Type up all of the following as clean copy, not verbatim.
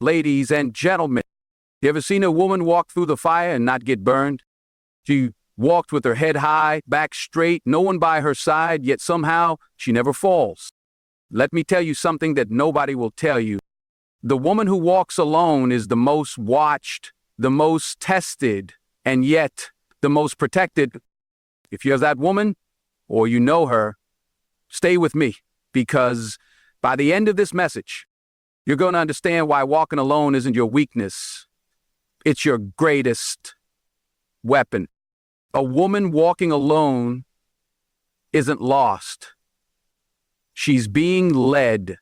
Ladies and gentlemen, you ever seen a woman walk through the fire and not get burned? She walked with her head high, back straight, no one by her side, yet somehow she never falls. Let me tell you something that nobody will tell you. The woman who walks alone is the most watched, the most tested, and yet the most protected. If you're that woman, or you know her, stay with me, because by the end of this message, you're going to understand why walking alone isn't your weakness. It's your greatest weapon. A woman walking alone isn't lost. She's being led.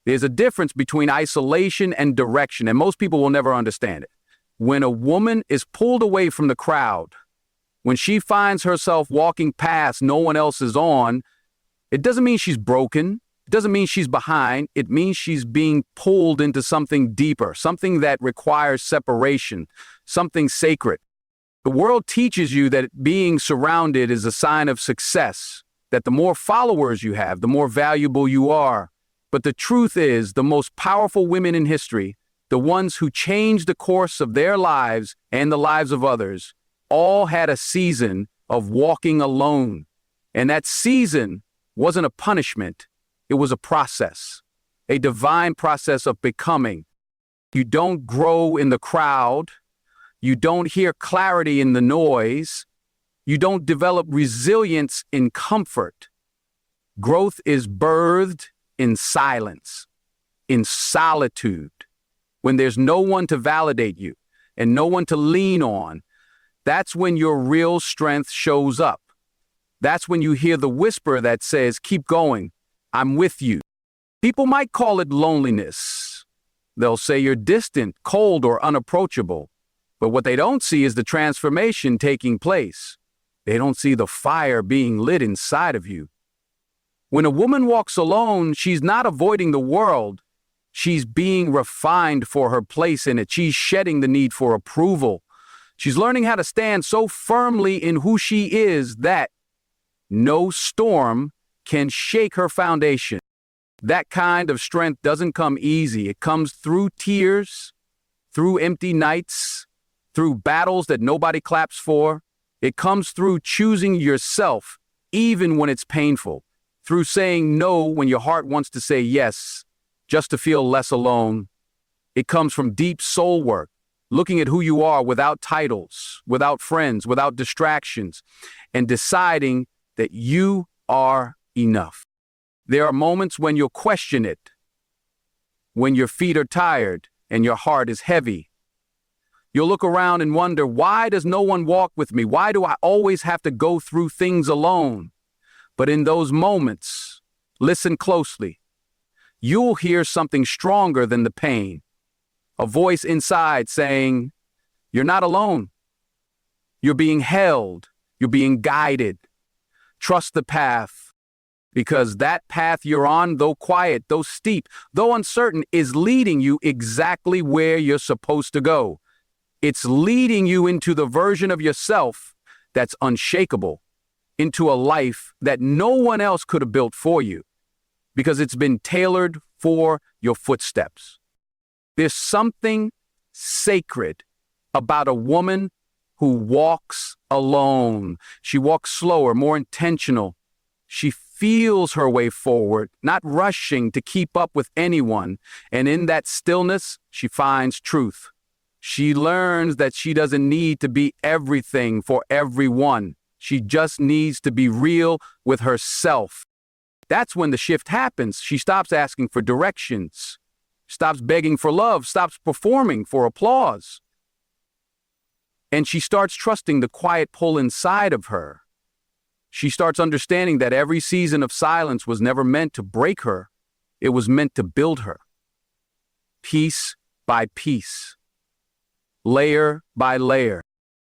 There's a difference between isolation and direction, and most people will never understand it. When a woman is pulled away from the crowd, when she finds herself walking past no one else is on, it doesn't mean she's broken. It doesn't mean she's behind. It means she's being pulled into something deeper, something that requires separation, something sacred. The world teaches you that being surrounded is a sign of success, that the more followers you have, the more valuable you are. But the truth is, the most powerful women in history, the ones who changed the course of their lives and the lives of others, all had a season of walking alone. And that season wasn't a punishment. It was a process, a divine process of becoming. You don't grow in the crowd. You don't hear clarity in the noise. You don't develop resilience in comfort. Growth is birthed in silence, in solitude, when there's no one to validate you and no one to lean on. That's when your real strength shows up. That's when you hear the whisper that says, keep going, I'm with you. People might call it loneliness. They'll say you're distant, cold, or unapproachable. But what they don't see is the transformation taking place. They don't see the fire being lit inside of you. When a woman walks alone, she's not avoiding the world. She's being refined for her place in it. She's shedding the need for approval. She's learning how to stand so firmly in who she is that no storm can shake her foundation. That kind of strength doesn't come easy. It comes through tears, through empty nights, through battles that nobody claps for. It comes through choosing yourself, even when it's painful, through saying no when your heart wants to say yes, just to feel less alone. It comes from deep soul work, looking at who you are without titles, without friends, without distractions, and deciding that you are enough. There are moments when you'll question it, when your feet are tired and your heart is heavy. You'll look around and wonder, why does no one walk with me? Why do I always have to go through things alone? But in those moments, listen closely. You'll hear something stronger than the pain. A voice inside saying, you're not alone. You're being held. You're being guided. Trust the path, because that path you're on, though quiet, though steep, though uncertain, is leading you exactly where you're supposed to go. It's leading you into the version of yourself that's unshakable, into a life that no one else could have built for you, because it's been tailored for your footsteps. There's something sacred about a woman who walks alone. She walks slower, more intentional. She feels her way forward, not rushing to keep up with anyone. And in that stillness, she finds truth. She learns that she doesn't need to be everything for everyone. She just needs to be real with herself. That's when the shift happens. She stops asking for directions, stops begging for love, stops performing for applause. And she starts trusting the quiet pull inside of her. She starts understanding that every season of silence was never meant to break her. It was meant to build her. Piece by piece, layer by layer.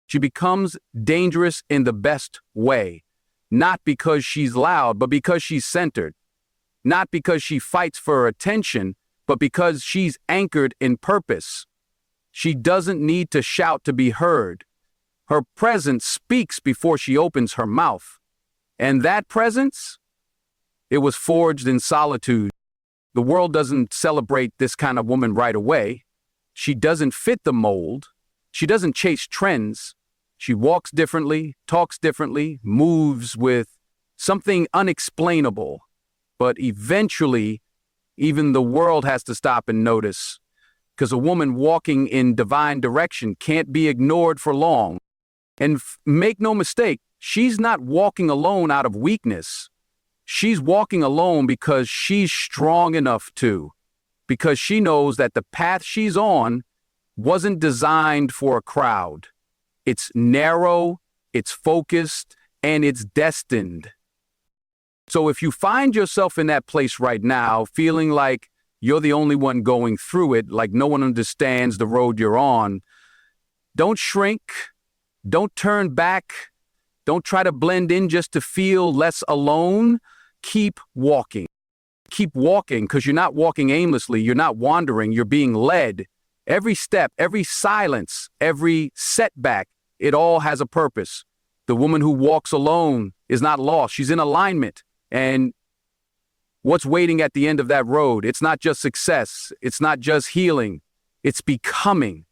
She becomes dangerous in the best way, not because she's loud, but because she's centered. Not because she fights for attention, but because she's anchored in purpose. She doesn't need to shout to be heard. Her presence speaks before she opens her mouth. And that presence, it was forged in solitude. The world doesn't celebrate this kind of woman right away. She doesn't fit the mold. She doesn't chase trends. She walks differently, talks differently, moves with something unexplainable. But eventually, even the world has to stop and notice, because a woman walking in divine direction can't be ignored for long. And make no mistake, she's not walking alone out of weakness. She's walking alone because she's strong enough to, because she knows that the path she's on wasn't designed for a crowd. It's narrow, it's focused, and it's destined. So if you find yourself in that place right now, feeling like you're the only one going through it, like no one understands the road you're on, don't shrink, don't turn back, don't try to blend in just to feel less alone. Keep walking. Keep walking, because you're not walking aimlessly, you're not wandering, you're being led. Every step, every silence, every setback, it all has a purpose. The woman who walks alone is not lost, she's in alignment. And what's waiting at the end of that road? It's not just success, it's not just healing, it's becoming.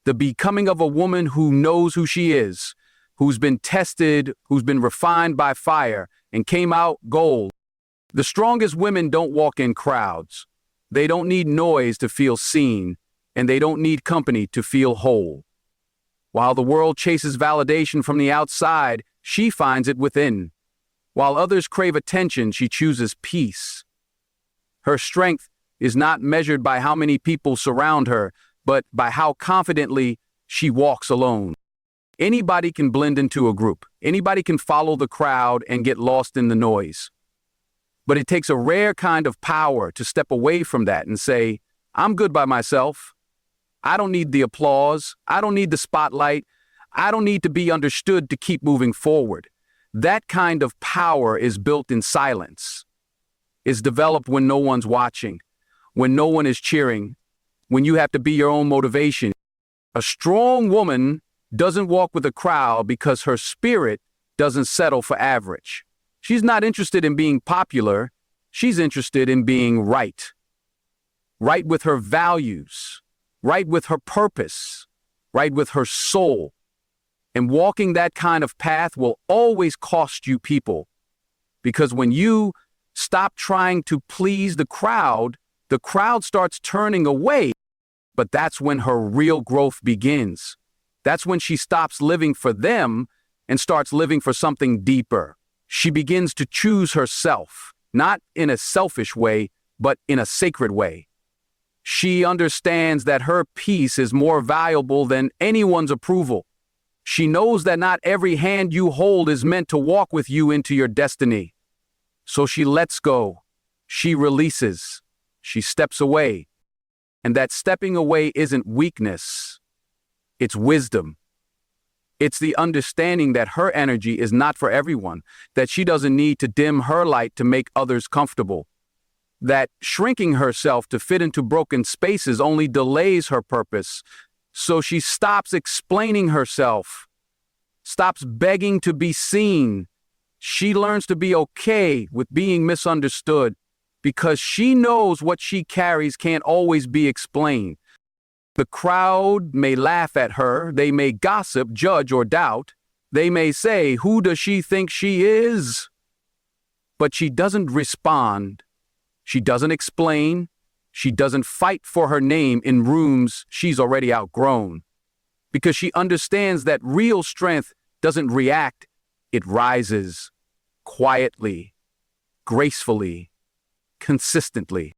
The becoming of a woman who knows who she is, who's been tested, who's been refined by fire, and came out gold. The strongest women don't walk in crowds. They don't need noise to feel seen, and they don't need company to feel whole. While the world chases validation from the outside, she finds it within. While others crave attention, she chooses peace. Her strength is not measured by how many people surround her, but by how confidently she walks alone. Anybody can blend into a group. Anybody can follow the crowd and get lost in the noise. But it takes a rare kind of power to step away from that and say, I'm good by myself. I don't need the applause. I don't need the spotlight. I don't need to be understood to keep moving forward. That kind of power is built in silence. It's developed when no one's watching, when no one is cheering, when you have to be your own motivation. A strong woman doesn't walk with a crowd because her spirit doesn't settle for average. She's not interested in being popular. She's interested in being right. Right with her values, right with her purpose, right with her soul. And walking that kind of path will always cost you people. Because when you stop trying to please the crowd starts turning away. But that's when her real growth begins. That's when she stops living for them and starts living for something deeper. She begins to choose herself, not in a selfish way, but in a sacred way. She understands that her peace is more valuable than anyone's approval. She knows that not every hand you hold is meant to walk with you into your destiny. So she lets go. She releases. She steps away. And that stepping away isn't weakness. It's wisdom. It's the understanding that her energy is not for everyone, that she doesn't need to dim her light to make others comfortable, that shrinking herself to fit into broken spaces only delays her purpose. So she stops explaining herself, stops begging to be seen. She learns to be okay with being misunderstood because she knows what she carries can't always be explained. The crowd may laugh at her, they may gossip, judge, or doubt. They may say, "Who does she think she is?" But she doesn't respond. She doesn't explain. She doesn't fight for her name in rooms she's already outgrown. Because she understands that real strength doesn't react, it rises quietly, gracefully, consistently.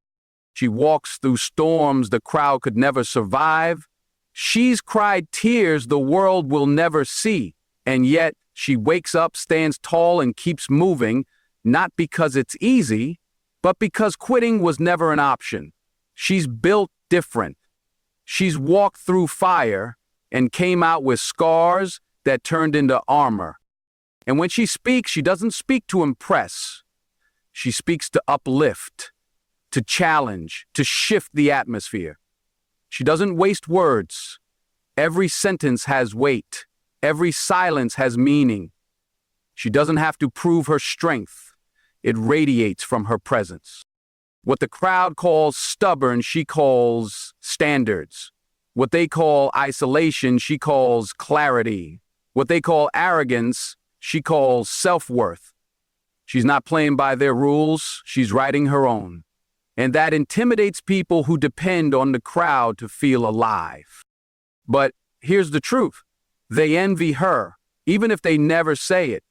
She walks through storms the crowd could never survive. She's cried tears the world will never see. And yet she wakes up, stands tall, and keeps moving, not because it's easy, but because quitting was never an option. She's built different. She's walked through fire and came out with scars that turned into armor. And when she speaks, she doesn't speak to impress. She speaks to uplift, to challenge, to shift the atmosphere. She doesn't waste words. Every sentence has weight. Every silence has meaning. She doesn't have to prove her strength. It radiates from her presence. What the crowd calls stubborn, she calls standards. What they call isolation, she calls clarity. What they call arrogance, she calls self-worth. She's not playing by their rules, she's writing her own. And that intimidates people who depend on the crowd to feel alive. But here's the truth. They envy her, even if they never say it.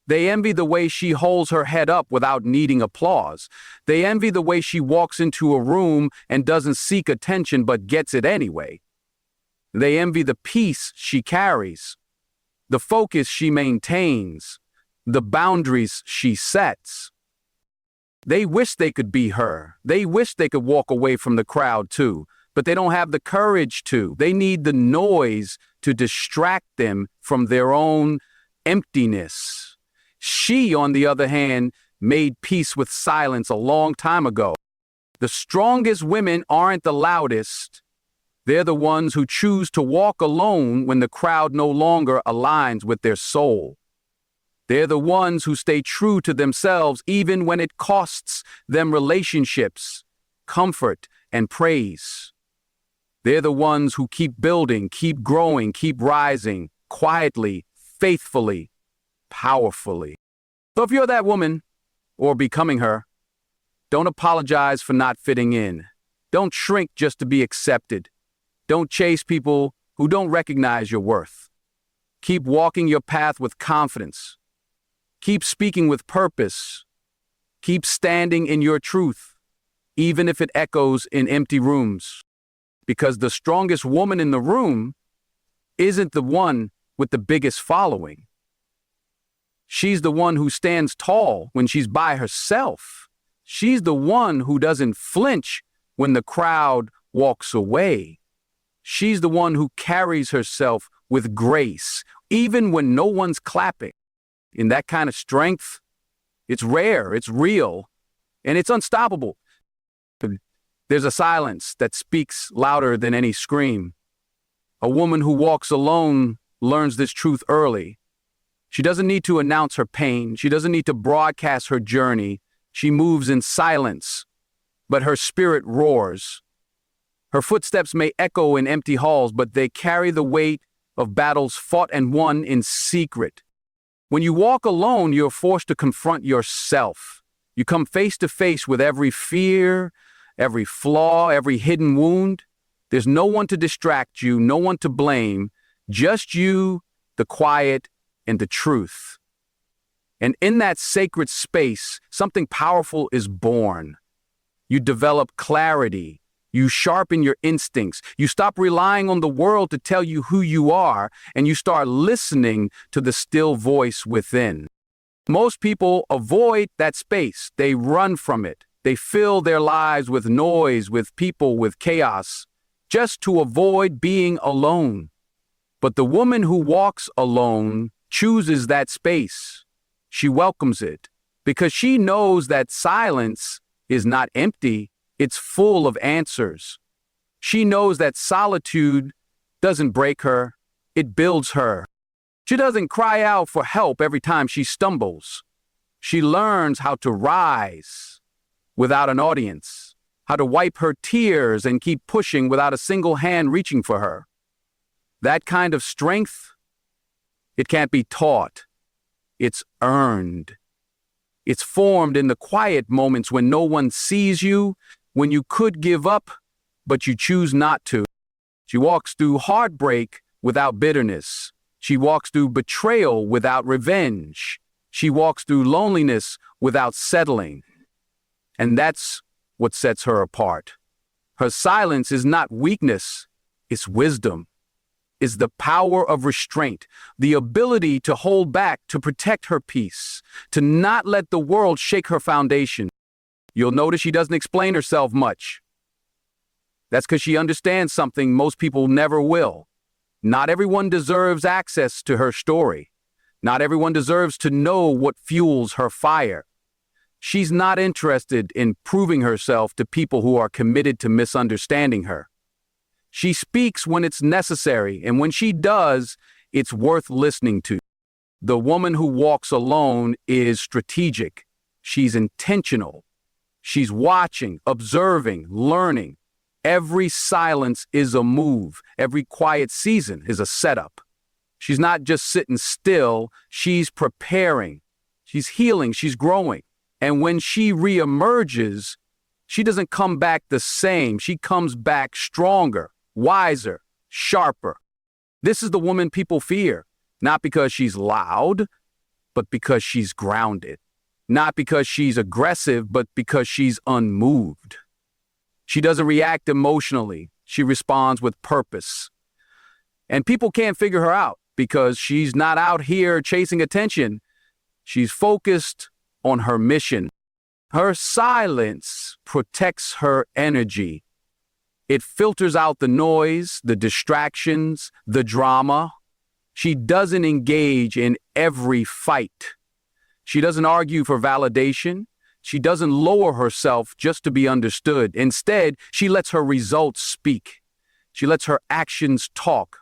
They envy the way she holds her head up without needing applause. They envy the way she walks into a room and doesn't seek attention but gets it anyway. They envy the peace she carries, the focus she maintains, the boundaries she sets. They wish they could be her. They wish they could walk away from the crowd too, but they don't have the courage to. They need the noise to distract them from their own emptiness. She, on the other hand, made peace with silence a long time ago. The strongest women aren't the loudest. They're the ones who choose to walk alone when the crowd no longer aligns with their soul. They're the ones who stay true to themselves even when it costs them relationships, comfort, and praise. They're the ones who keep building, keep growing, keep rising, quietly, faithfully, powerfully. So if you're that woman, or becoming her, don't apologize for not fitting in. Don't shrink just to be accepted. Don't chase people who don't recognize your worth. Keep walking your path with confidence. Keep speaking with purpose. Keep standing in your truth, even if it echoes in empty rooms. Because the strongest woman in the room isn't the one with the biggest following. She's the one who stands tall when she's by herself. She's the one who doesn't flinch when the crowd walks away. She's the one who carries herself with grace, even when no one's clapping. In that kind of strength, it's rare, it's real, and it's unstoppable. There's a silence that speaks louder than any scream. A woman who walks alone learns this truth early. She doesn't need to announce her pain. She doesn't need to broadcast her journey. She moves in silence, but her spirit roars. Her footsteps may echo in empty halls, but they carry the weight of battles fought and won in secret. When you walk alone, you're forced to confront yourself. You come face to face with every fear, every flaw, every hidden wound. There's no one to distract you, no one to blame, just you, the quiet, and the truth. And in that sacred space, something powerful is born. You develop clarity. You sharpen your instincts. You stop relying on the world to tell you who you are, and you start listening to the still voice within. Most people avoid that space. They run from it. They fill their lives with noise, with people, with chaos, just to avoid being alone. But the woman who walks alone chooses that space. She welcomes it because she knows that silence is not empty, it's full of answers. She knows that solitude doesn't break her, it builds her. She doesn't cry out for help every time she stumbles. She learns how to rise without an audience, how to wipe her tears and keep pushing without a single hand reaching for her. That kind of strength, it can't be taught. It's earned. It's formed in the quiet moments when no one sees you, when you could give up, but you choose not to. She walks through heartbreak without bitterness. She walks through betrayal without revenge. She walks through loneliness without settling. And that's what sets her apart. Her silence is not weakness, it's wisdom. Is the power of restraint, the ability to hold back, to protect her peace, to not let the world shake her foundation. You'll notice she doesn't explain herself much. That's because she understands something most people never will. Not everyone deserves access to her story. Not everyone deserves to know what fuels her fire. She's not interested in proving herself to people who are committed to misunderstanding her. She speaks when it's necessary, and when she does, it's worth listening to. The woman who walks alone is strategic. She's intentional. She's watching, observing, learning. Every silence is a move. Every quiet season is a setup. She's not just sitting still, she's preparing. She's healing, she's growing. And when she reemerges, she doesn't come back the same. She comes back stronger, wiser, sharper. This is the woman people fear, not because she's loud, but because she's grounded. Not because she's aggressive, but because she's unmoved. She doesn't react emotionally. She responds with purpose. And people can't figure her out because she's not out here chasing attention. She's focused on her mission. Her silence protects her energy. It filters out the noise, the distractions, the drama. She doesn't engage in every fight. She doesn't argue for validation. She doesn't lower herself just to be understood. Instead, she lets her results speak. She lets her actions talk.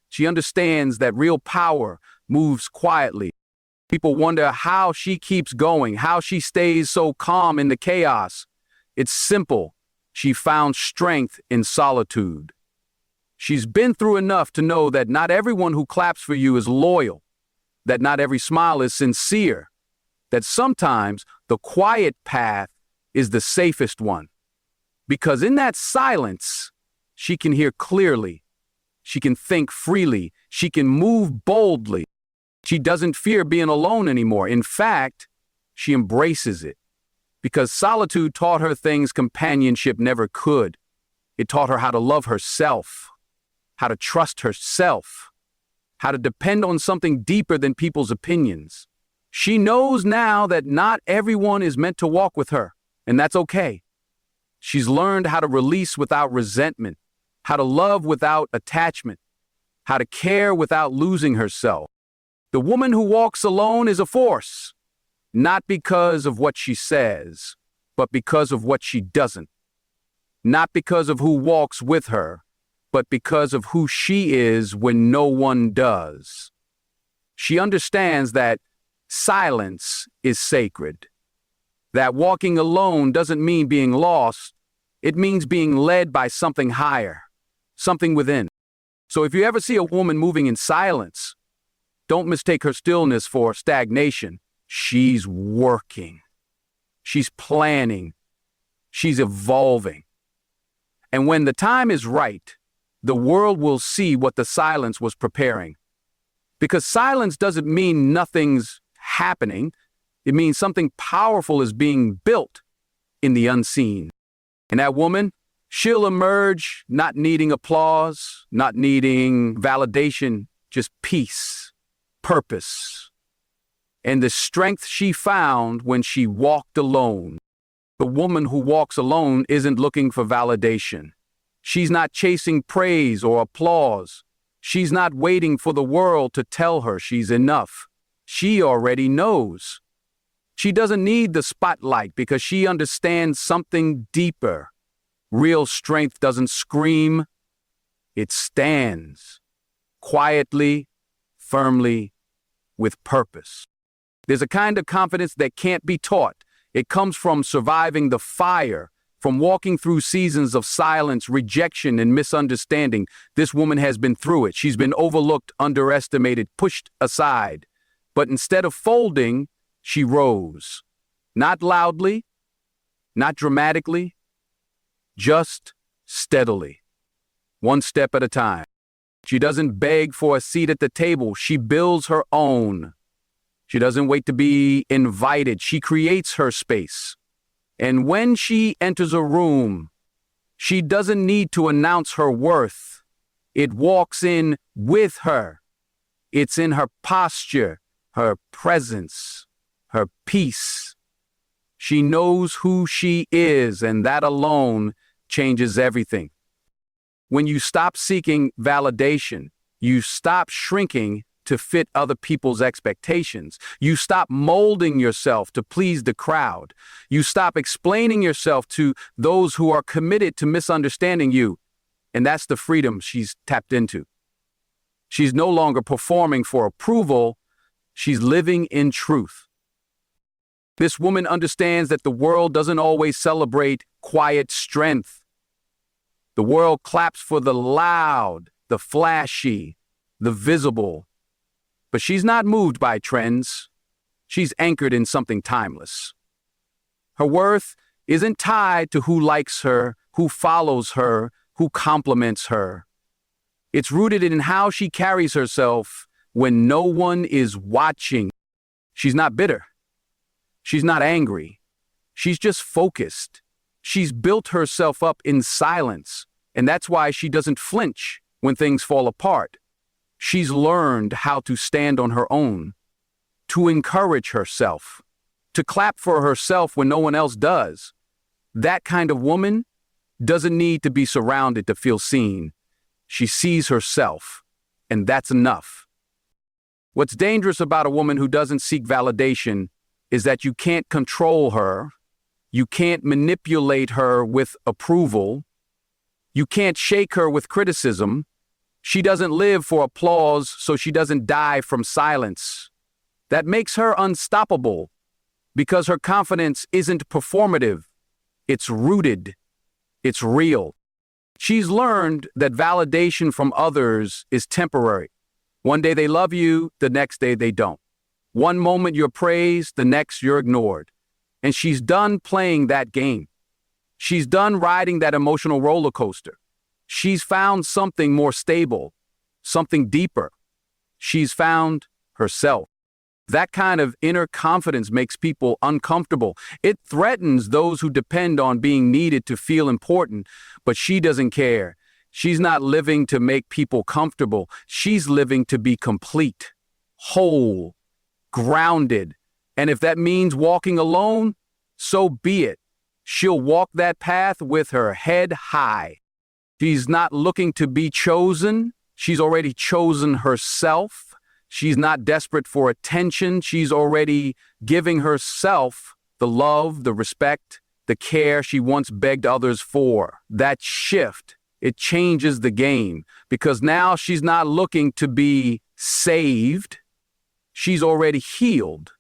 She understands that real power moves quietly. People wonder how she keeps going, how she stays so calm in the chaos. It's simple. She found strength in solitude. She's been through enough to know that not everyone who claps for you is loyal, that not every smile is sincere, that sometimes the quiet path is the safest one. Because in that silence, she can hear clearly, she can think freely, she can move boldly. She doesn't fear being alone anymore. In fact, she embraces it. Because solitude taught her things companionship never could. It taught her how to love herself, how to trust herself, how to depend on something deeper than people's opinions. She knows now that not everyone is meant to walk with her, and that's okay. She's learned how to release without resentment, how to love without attachment, how to care without losing herself. The woman who walks alone is a force, not because of what she says, but because of what she doesn't. Not because of who walks with her, but because of who she is when no one does. She understands that silence is sacred. That walking alone doesn't mean being lost. It means being led by something higher, something within. So if you ever see a woman moving in silence, don't mistake her stillness for stagnation. She's working. She's planning. She's evolving. And when the time is right, the world will see what the silence was preparing. Because silence doesn't mean nothing's happening. It means something powerful is being built in the unseen. And that woman, she'll emerge not needing applause, not needing validation, just peace, purpose, and the strength she found when she walked alone. The woman who walks alone isn't looking for validation. She's not chasing praise or applause. She's not waiting for the world to tell her she's enough. She already knows. She doesn't need the spotlight because she understands something deeper. Real strength doesn't scream. It stands quietly, firmly, with purpose. There's a kind of confidence that can't be taught. It comes from surviving the fire, from walking through seasons of silence, rejection, and misunderstanding. This woman has been through it. She's been overlooked, underestimated, pushed aside. But instead of folding, she rose. Not loudly, not dramatically, just steadily, one step at a time. She doesn't beg for a seat at the table. She builds her own. She doesn't wait to be invited. She creates her space. And when she enters a room, she doesn't need to announce her worth. It walks in with her. It's in her posture, her presence, her peace. She knows who she is, and that alone changes everything. When you stop seeking validation, you stop shrinking to fit other people's expectations. You stop molding yourself to please the crowd. You stop explaining yourself to those who are committed to misunderstanding you. And that's the freedom she's tapped into. She's no longer performing for approval. She's living in truth. This woman understands that the world doesn't always celebrate quiet strength. The world claps for the loud, the flashy, the visible. But she's not moved by trends. She's anchored in something timeless. Her worth isn't tied to who likes her, who follows her, who compliments her. It's rooted in how she carries herself when no one is watching. She's not bitter. She's not angry. She's just focused. She's built herself up in silence, and that's why she doesn't flinch when things fall apart. She's learned how to stand on her own, to encourage herself, to clap for herself when no one else does. That kind of woman doesn't need to be surrounded to feel seen. She sees herself, and that's enough. What's dangerous about a woman who doesn't seek validation is that you can't control her, you can't manipulate her with approval, you can't shake her with criticism. She doesn't live for applause, so she doesn't die from silence. That makes her unstoppable, because her confidence isn't performative. It's rooted. It's real. She's learned that validation from others is temporary. One day they love you, the next day they don't. One moment you're praised, the next you're ignored. And she's done playing that game. She's done riding that emotional roller coaster. She's found something more stable, something deeper. She's found herself. That kind of inner confidence makes people uncomfortable. It threatens those who depend on being needed to feel important, but she doesn't care. She's not living to make people comfortable. She's living to be complete, whole, grounded. And if that means walking alone, so be it. She'll walk that path with her head high. She's not looking to be chosen. She's already chosen herself. She's not desperate for attention. She's already giving herself the love, the respect, the care she once begged others for. That shift, it changes the game, because now she's not looking to be saved. She's already healed.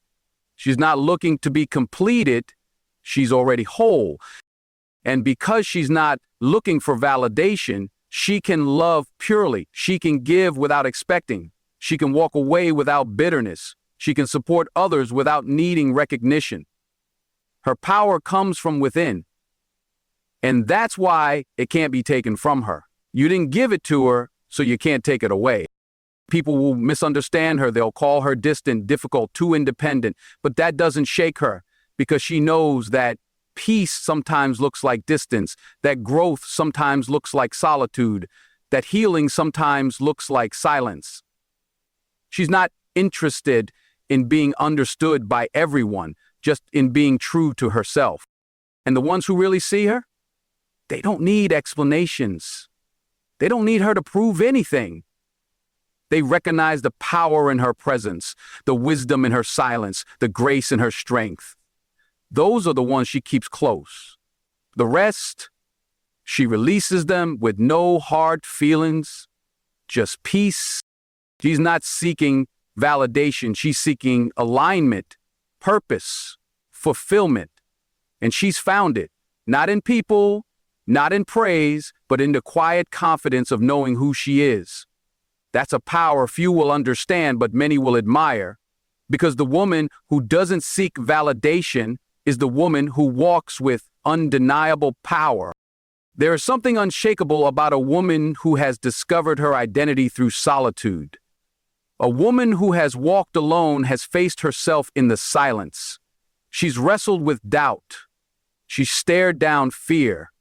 She's not looking to be completed. She's already whole. And because she's not looking for validation, she can love purely. She can give without expecting. She can walk away without bitterness. She can support others without needing recognition. Her power comes from within. And that's why it can't be taken from her. You didn't give it to her, so you can't take it away. People will misunderstand her. They'll call her distant, difficult, too independent. But that doesn't shake her, because she knows that peace sometimes looks like distance, that growth sometimes looks like solitude, that healing sometimes looks like silence. She's not interested in being understood by everyone, just in being true to herself. And the ones who really see her, they don't need explanations. They don't need her to prove anything. They recognize the power in her presence, the wisdom in her silence, the grace in her strength. Those are the ones she keeps close. The rest, she releases them with no hard feelings, just peace. She's not seeking validation. She's seeking alignment, purpose, fulfillment. And she's found it, not in people, not in praise, but in the quiet confidence of knowing who she is. That's a power few will understand, but many will admire, because the woman who doesn't seek validation is the woman who walks with undeniable power. There is something unshakable about a woman who has discovered her identity through solitude. A woman who has walked alone has faced herself in the silence. She's wrestled with doubt. She's stared down fear.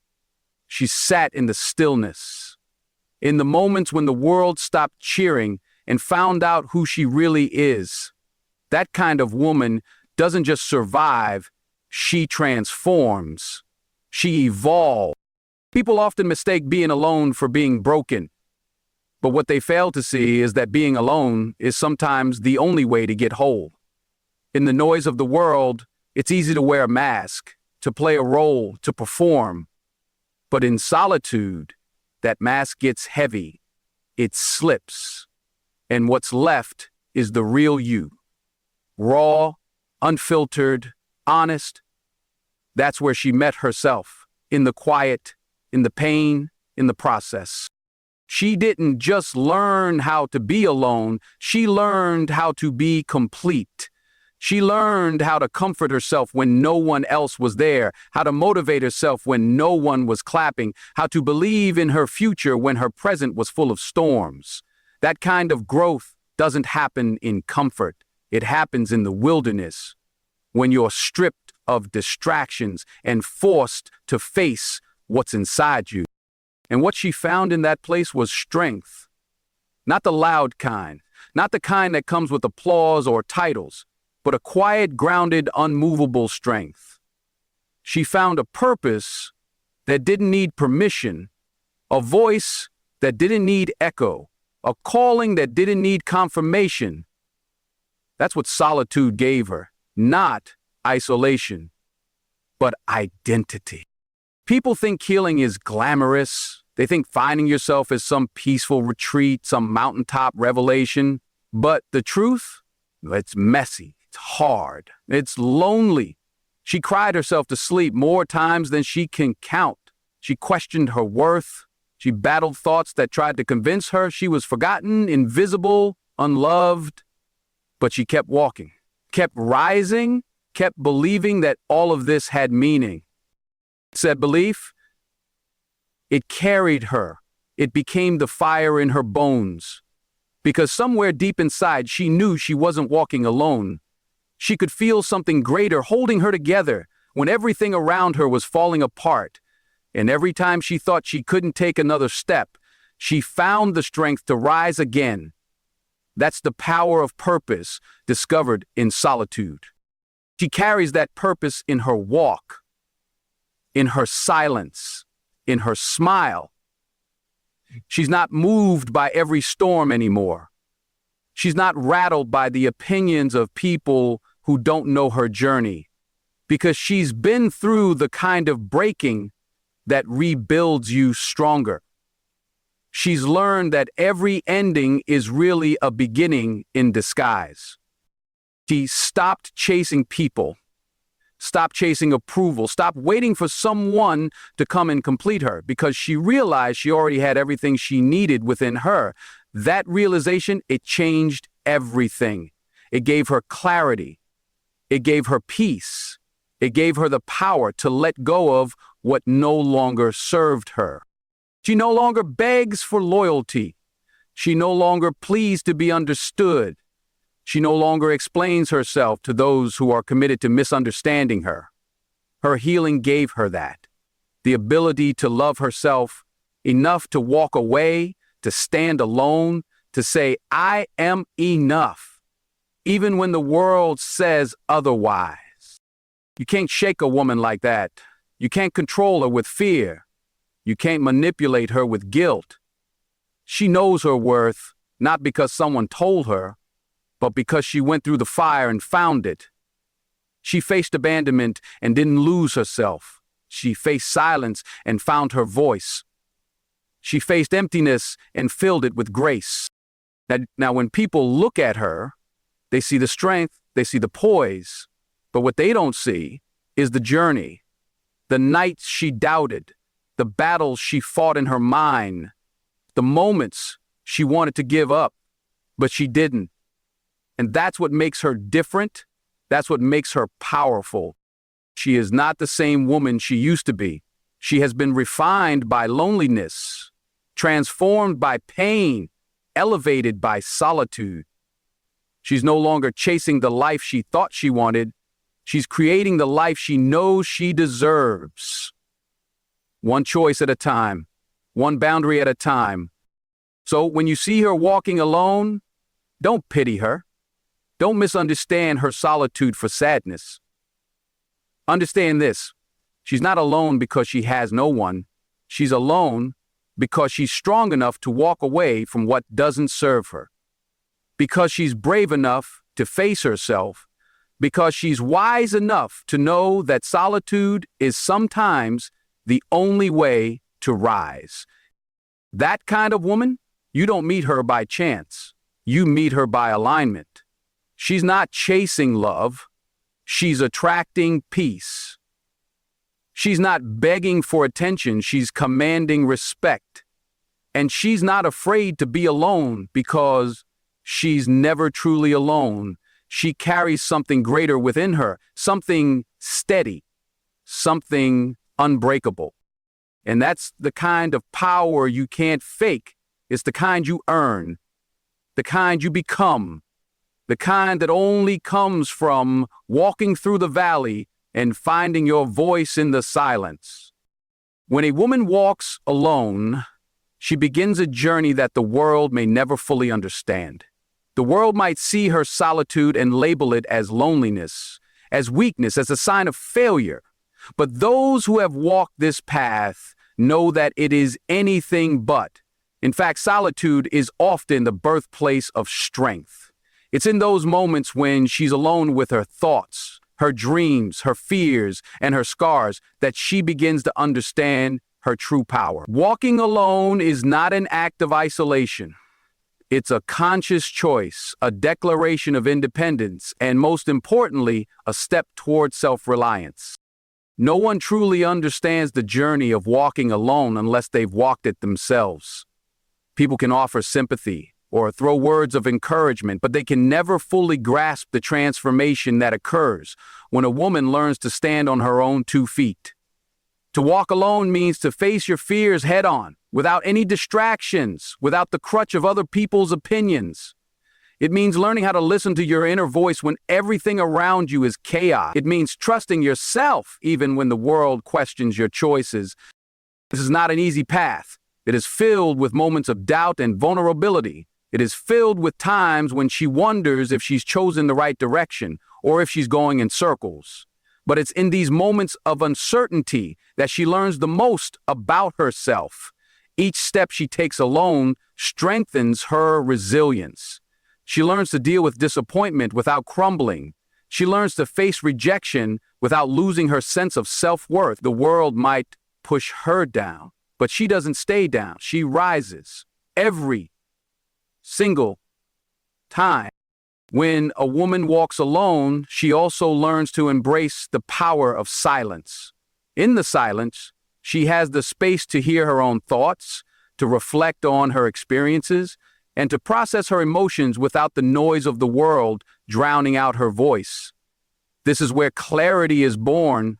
She's sat in the stillness. In the moments when the world stopped cheering and found out who she really is. That kind of woman doesn't just survive, she transforms. She evolves. People often mistake being alone for being broken. But what they fail to see is that being alone is sometimes the only way to get whole. In the noise of the world, it's easy to wear a mask, to play a role, to perform. But in solitude, that mask gets heavy. It slips. And what's left is the real you. Raw, unfiltered, honest. That's where she met herself. In the quiet, in the pain, in the process. She didn't just learn how to be alone, she learned how to be complete. She learned how to comfort herself when no one else was there, how to motivate herself when no one was clapping, how to believe in her future when her present was full of storms. That kind of growth doesn't happen in comfort. It happens in the wilderness, when you're stripped of distractions and forced to face what's inside you. And what she found in that place was strength. Not the loud kind, not the kind that comes with applause or titles, but a quiet, grounded, unmovable strength. She found a purpose that didn't need permission, a voice that didn't need echo, a calling that didn't need confirmation. That's what solitude gave her, not isolation, but identity. People think healing is glamorous. They think finding yourself is some peaceful retreat, some mountaintop revelation. But the truth? It's messy, it's hard, it's lonely. She cried herself to sleep more times than she can count. She questioned her worth. She battled thoughts that tried to convince her she was forgotten, invisible, unloved. But she kept walking, kept rising, kept believing that all of this had meaning. Said belief, it carried her. It became the fire in her bones. Because somewhere deep inside, she knew she wasn't walking alone. She could feel something greater holding her together when everything around her was falling apart. And every time she thought she couldn't take another step, she found the strength to rise again. That's the power of purpose discovered in solitude. She carries that purpose in her walk, in her silence, in her smile. She's not moved by every storm anymore. She's not rattled by the opinions of people who don't know her journey, because she's been through the kind of breaking that rebuilds you stronger. She's learned that every ending is really a beginning in disguise. She stopped chasing people, stopped chasing approval, stopped waiting for someone to come and complete her, because she realized she already had everything she needed within her. That realization, it changed everything. It gave her clarity. It gave her peace. It gave her the power to let go of what no longer served her. She no longer begs for loyalty. She no longer pleads to be understood. She no longer explains herself to those who are committed to misunderstanding her. Her healing gave her that, the ability to love herself enough to walk away, to stand alone, to say, I am enough, even when the world says otherwise. You can't shake a woman like that. You can't control her with fear. You can't manipulate her with guilt. She knows her worth, not because someone told her, but because she went through the fire and found it. She faced abandonment and didn't lose herself. She faced silence and found her voice. She faced emptiness and filled it with grace. Now, when people look at her, they see the strength, they see the poise, but what they don't see is the journey, the nights she doubted, the battles she fought in her mind, the moments she wanted to give up, but she didn't. And that's what makes her different. That's what makes her powerful. She is not the same woman she used to be. She has been refined by loneliness, transformed by pain, elevated by solitude. She's no longer chasing the life she thought she wanted. She's creating the life she knows she deserves. One choice at a time, one boundary at a time. So when you see her walking alone, don't pity her. Don't misunderstand her solitude for sadness. Understand this. She's not alone because she has no one. She's alone because she's strong enough to walk away from what doesn't serve her. Because she's brave enough to face herself. Because she's wise enough to know that solitude is sometimes the only way to rise. That kind of woman, you don't meet her by chance. You meet her by alignment. She's not chasing love. She's attracting peace. She's not begging for attention, she's commanding respect. And she's not afraid to be alone because she's never truly alone. She carries something greater within her, something steady, something unbreakable. And that's the kind of power you can't fake. It's the kind you earn, the kind you become, the kind that only comes from walking through the valley and finding your voice in the silence. When a woman walks alone, she begins a journey that the world may never fully understand. The world might see her solitude and label it as loneliness, as weakness, as a sign of failure. But those who have walked this path know that it is anything but. In fact, solitude is often the birthplace of strength. It's in those moments when she's alone with her thoughts, her dreams, her fears, and her scars that she begins to understand her true power. Walking alone is not an act of isolation. It's a conscious choice, a declaration of independence, and most importantly, a step toward self-reliance. No one truly understands the journey of walking alone unless they've walked it themselves. People can offer sympathy or throw words of encouragement, but they can never fully grasp the transformation that occurs when a woman learns to stand on her own 2 feet. To walk alone means to face your fears head on, without any distractions, without the crutch of other people's opinions. It means learning how to listen to your inner voice when everything around you is chaos. It means trusting yourself even when the world questions your choices. This is not an easy path. It is filled with moments of doubt and vulnerability. It is filled with times when she wonders if she's chosen the right direction or if she's going in circles. But it's in these moments of uncertainty that she learns the most about herself. Each step she takes alone strengthens her resilience. She learns to deal with disappointment without crumbling. She learns to face rejection without losing her sense of self-worth. The world might push her down, but she doesn't stay down. She rises every single time. When a woman walks alone, she also learns to embrace the power of silence. In the silence, she has the space to hear her own thoughts, to reflect on her experiences, and to process her emotions without the noise of the world drowning out her voice. This is where clarity is born.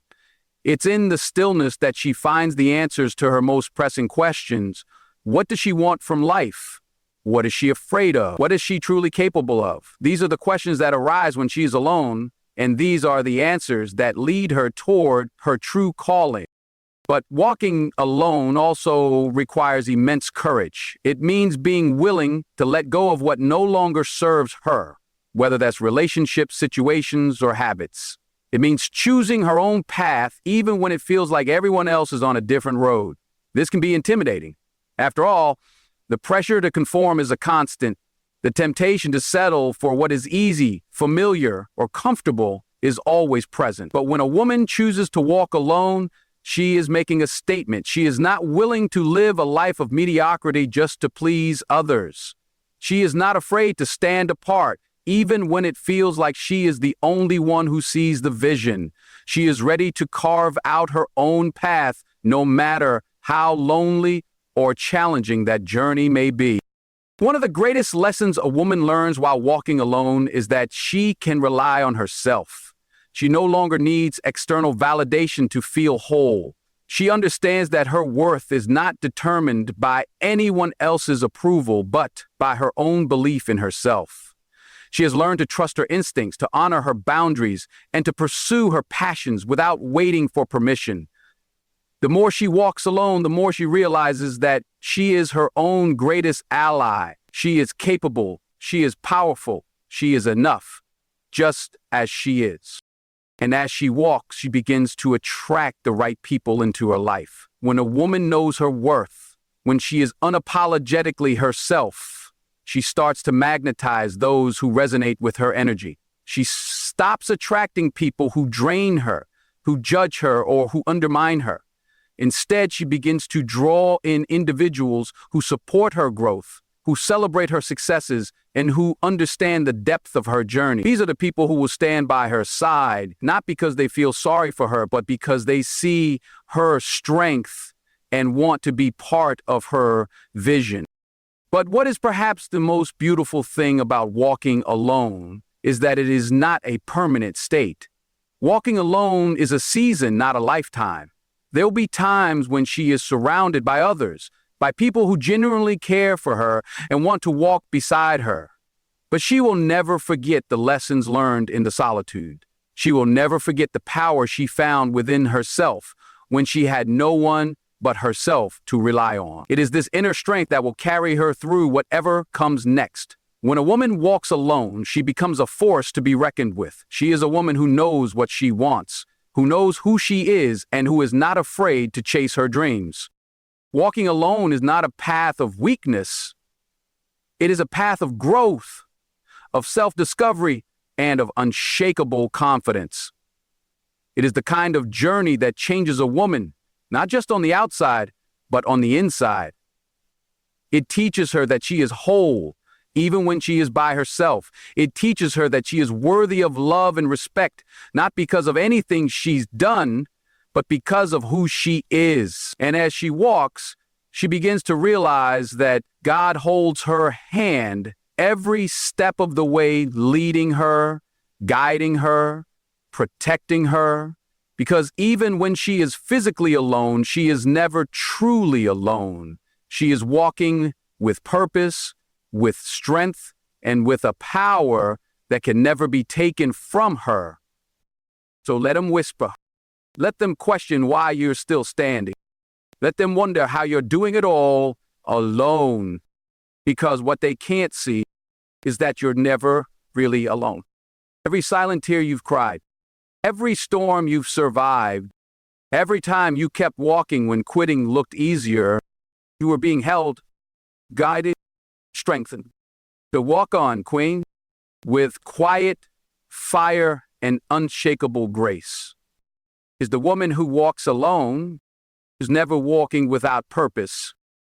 It's in the stillness that she finds the answers to her most pressing questions. What does she want from life? What is she afraid of? What is she truly capable of? These are the questions that arise when she is alone, and these are the answers that lead her toward her true calling. But walking alone also requires immense courage. It means being willing to let go of what no longer serves her, whether that's relationships, situations, or habits. It means choosing her own path even when it feels like everyone else is on a different road. This can be intimidating. After all, the pressure to conform is a constant. The temptation to settle for what is easy, familiar, or comfortable is always present. But when a woman chooses to walk alone, she is making a statement. She is not willing to live a life of mediocrity just to please others. She is not afraid to stand apart, even when it feels like she is the only one who sees the vision. She is ready to carve out her own path, no matter how lonely or challenging that journey may be. One of the greatest lessons a woman learns while walking alone is that she can rely on herself. She no longer needs external validation to feel whole. She understands that her worth is not determined by anyone else's approval, but by her own belief in herself. She has learned to trust her instincts, to honor her boundaries, and to pursue her passions without waiting for permission. The more she walks alone, the more she realizes that she is her own greatest ally. She is capable, she is powerful, she is enough, just as she is. And as she walks, she begins to attract the right people into her life. When a woman knows her worth, when she is unapologetically herself, she starts to magnetize those who resonate with her energy. She stops attracting people who drain her, who judge her, or who undermine her. Instead, she begins to draw in individuals who support her growth, who celebrate her successes, and who understand the depth of her journey. These are the people who will stand by her side, not because they feel sorry for her, but because they see her strength and want to be part of her vision. But what is perhaps the most beautiful thing about walking alone is that it is not a permanent state. Walking alone is a season, not a lifetime. There'll be times when she is surrounded by others, by people who genuinely care for her and want to walk beside her. But she will never forget the lessons learned in the solitude. She will never forget the power she found within herself when she had no one but herself to rely on. It is this inner strength that will carry her through whatever comes next. When a woman walks alone, she becomes a force to be reckoned with. She is a woman who knows what she wants, who knows who she is, and who is not afraid to chase her dreams. Walking alone is not a path of weakness. It is a path of growth, of self-discovery, and of unshakable confidence. It is the kind of journey that changes a woman, not just on the outside, but on the inside. It teaches her that she is whole, even when she is by herself. It teaches her that she is worthy of love and respect, not because of anything she's done, but because of who she is. And as she walks, she begins to realize that God holds her hand every step of the way, leading her, guiding her, protecting her. Because even when she is physically alone, she is never truly alone. She is walking with purpose, with strength, and with a power that can never be taken from her. So let them whisper. Let them question why you're still standing. Let them wonder how you're doing it all alone. Because what they can't see is that you're never really alone. Every silent tear you've cried, every storm you've survived, every time you kept walking when quitting looked easier, you were being held, guided, strengthened. To walk on, Queen, with quiet fire and unshakable grace. Is the woman who walks alone, is never walking without purpose.